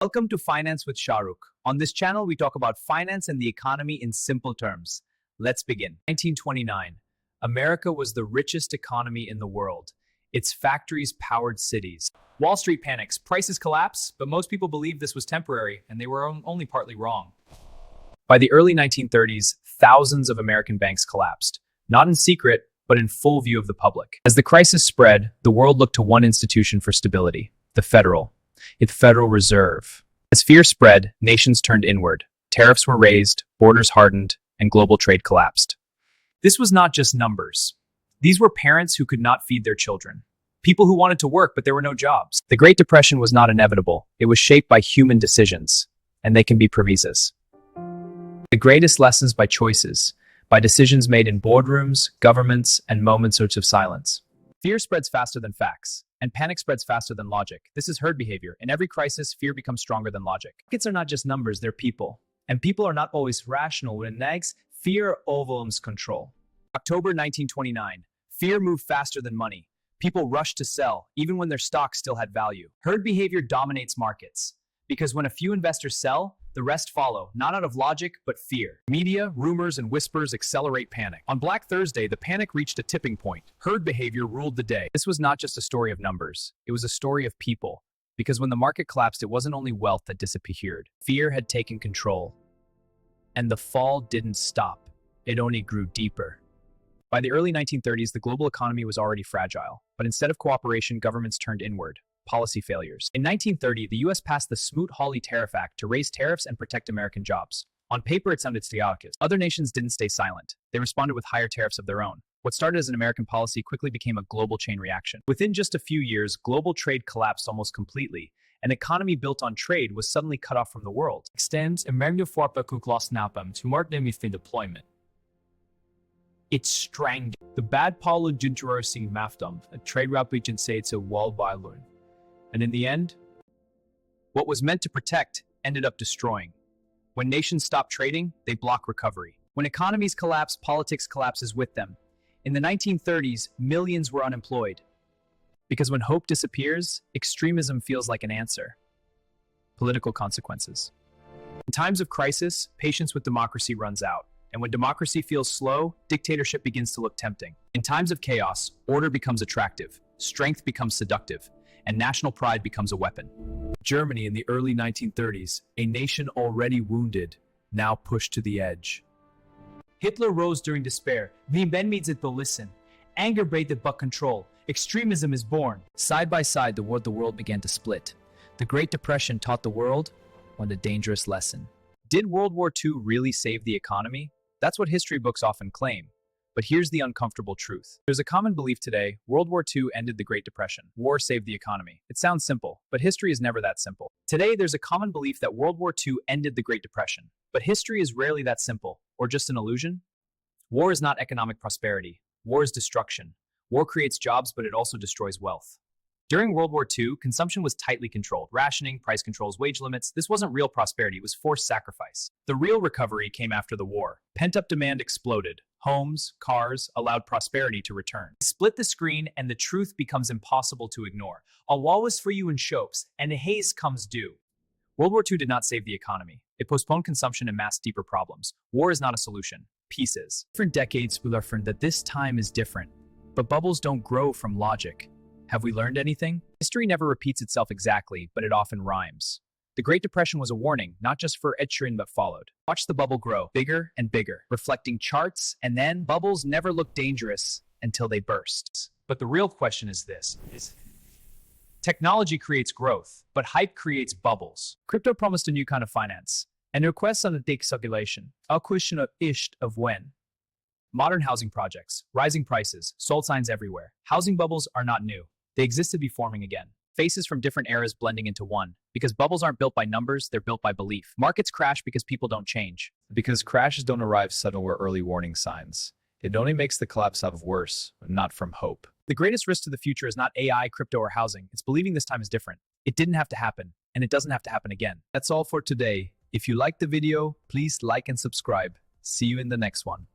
Welcome to Finance with Shahrukh. On this channel, we talk about finance and the economy in simple terms. Let's begin. 1929. America was the richest economy in the world. Its factories powered cities. Wall Street panics, prices collapse, but most people believed this was temporary, and they were only partly wrong. By the early 1930s, thousands of American banks collapsed, not in secret, but in full view of the public. As the crisis spread, the world looked to one institution for stability, the Federal Reserve. As fear spread, nations turned inward. Tariffs were raised, borders hardened, and global trade collapsed. This was not just numbers. These were parents who could not feed their children. People who wanted to work, but there were no jobs. The Great Depression was not inevitable. It was shaped by human decisions, and they can be previous. The greatest lessons by choices, by decisions made in boardrooms, governments, and moments of silence. Fear spreads faster than facts, and panic spreads faster than logic. This is herd behavior. In every crisis, fear becomes stronger than logic. Markets are not just numbers, they're people. And people are not always rational. When it nags, fear overwhelms control. October 1929. Fear moved faster than money. People rushed to sell, even when their stock still had value. Herd behavior dominates markets, because when a few investors sell, the rest follow, not out of logic, but fear. Media, rumors, and whispers accelerate panic. On Black Thursday, the panic reached a tipping point. Herd behavior ruled the day. This was not just a story of numbers. It was a story of people. Because when the market collapsed, it wasn't only wealth that disappeared. Fear had taken control. And the fall didn't stop. It only grew deeper. By the early 1930s, the global economy was already fragile. But instead of cooperation, governments turned inward. Policy failures. In 1930, the US passed the Smoot-Hawley Tariff Act to raise tariffs and protect American jobs. On paper, it sounded theocratic. Other nations didn't stay silent. They responded with higher tariffs of their own. What started as an American policy quickly became a global chain reaction. Within just a few years, global trade collapsed almost completely. An economy built on trade was suddenly cut off from the world. Extends American Napam to mark them with deployment. It strangled the bad Paulo Junturosi Mafdom, a trade route region say to wall by loon. And in the end, what was meant to protect ended up destroying. When nations stop trading, they block recovery. When economies collapse, politics collapses with them. In the 1930s, millions were unemployed. Because when hope disappears, extremism feels like an answer. Political consequences. In times of crisis, patience with democracy runs out. And when democracy feels slow, dictatorship begins to look tempting. In times of chaos, order becomes attractive, strength becomes seductive, and national pride becomes a weapon. Germany in the early 1930s, a nation already wounded, now pushed to the edge. Hitler rose during despair. Listen. Anger braided but control. Extremism is born. Side by side, the world began to split. The Great Depression taught the world one dangerous lesson. Did World War II really save the economy? That's what history books often claim. But here's the uncomfortable truth. There's a common belief today, World War II ended the Great Depression. War saved the economy. It sounds simple, but history is never that simple. Today, there's a common belief that World War II ended the Great Depression. But history is rarely that simple, or just an illusion. War is not economic prosperity. War is destruction. War creates jobs, but it also destroys wealth. During World War II, consumption was tightly controlled. Rationing, price controls, wage limits. This wasn't real prosperity, it was forced sacrifice. The real recovery came after the war. Pent-up demand exploded. Homes, cars, allowed prosperity to return. Split the screen and the truth becomes impossible to ignore. A wall was for you in shops, and the haze comes due. World War II did not save the economy. It postponed consumption and masked deeper problems. War is not a solution. Peace is. Different decades will learn that this time is different. But bubbles don't grow from logic. Have we learned anything? History never repeats itself exactly, but it often rhymes. The Great Depression was a warning, not just for Etcherin but followed. Watch the bubble grow, bigger and bigger, reflecting charts, and then bubbles never look dangerous until they burst. But the real question is this. Technology creates growth, but hype creates bubbles. Crypto promised a new kind of finance, and requests on the dick circulation. A question of when. Modern housing projects, rising prices, sold signs everywhere. Housing bubbles are not new. They exist to be forming again. Faces from different eras blending into one. Because bubbles aren't built by numbers, they're built by belief. Markets crash because people don't change. Because crashes don't arrive sudden or early warning signs. It only makes the collapse out of worse, not from hope. The greatest risk to the future is not AI, crypto, or housing. It's believing this time is different. It didn't have to happen, and it doesn't have to happen again. That's all for today. If you liked the video, please like and subscribe. See you in the next one.